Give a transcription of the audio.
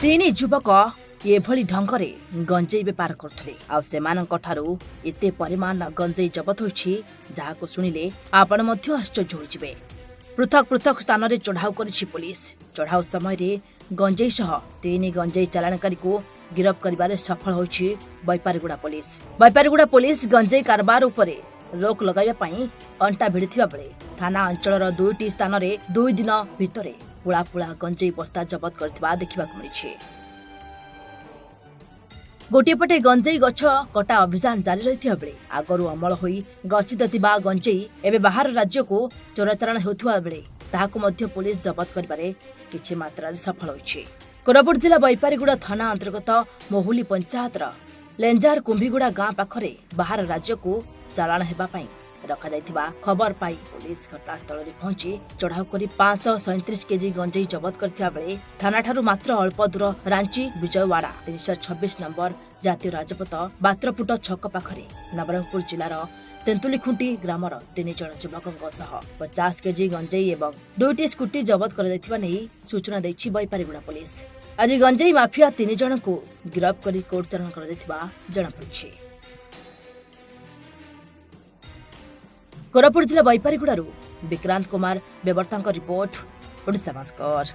तीन युवक एभली ढंगरे गंजेई बेपार करथले आ सेमानंक ठारू एते परिमाण गंजेई जबत होइछि जाहाको सुनिले आपण मध्य आश्चर्य होइजिबे। पृथक पृथक स्थान रे चढ़ाऊ करिछि पुलिस। चढ़ाऊ समय रे गंजेई सह तीन गंजेई चालाणकारी को गिरफ करिबारे सफल होइछि बैपारीगुड़ा पुलिस। बैपारीगुड़ा पुलिस गंजेई कारबार उपरे रोक लगाइबा पई अंटा भिड़िथिबा बेले थाना अंचलर दुईटी स्थान रे 2 दिन भितरे पुला पुला गंजेई बस्ता जबत करथिबा देखिबाक मिलिछि। गोटे पटे गंजेई गछ कटा अभियान जारी रहिथिबा बेले आगरु अमल होई गच्छित थिबा गंजेई एबे बाहर राज्य को चोराचारण हेउथिबा बेले ताहाको मध्य पुलिस जबत करिबारे किछि मात्रा सफल होइछि। कोरापुट जिला बैपारीगुड़ा थाना अंतर्गत मोहुली पंचायतर लेंजार कुंभीगुड़ा गां पाखरे बाहर राज्य को चालाण हेबा पई रखा जाइथिबा खबर पाई पुलिस घटनास्थल रे पहुंची चढ़ाऊ करी 537 केजी गंजेई जबत करथिबा बेले थाना ठारू मात्र अल्प दूर रांची विजयवाड़ा 326 नंबर जातीय राजपथ बात्रपुट छक पाखरे नवरंगपुर जिलार तेंतुलीखुंटी ग्रामर 3 जन युवकଙ୍କ सह 50 केजी गंजेई एवं 2टी स्कूटी जबत कर दैथिबा नै सूचना दैछि बैपारीगुड़ा पुलिस। आज गंजेई माफिया 3 जन को गिरफ्त करी कोर्ट चालाण कर दैथिबा जणा पड़िछि। कोरापुट जिला बैपारीगुड़ारू विक्रांत कुमार बेवर्तांक रिपोर्ट ओडिशा भास्कर।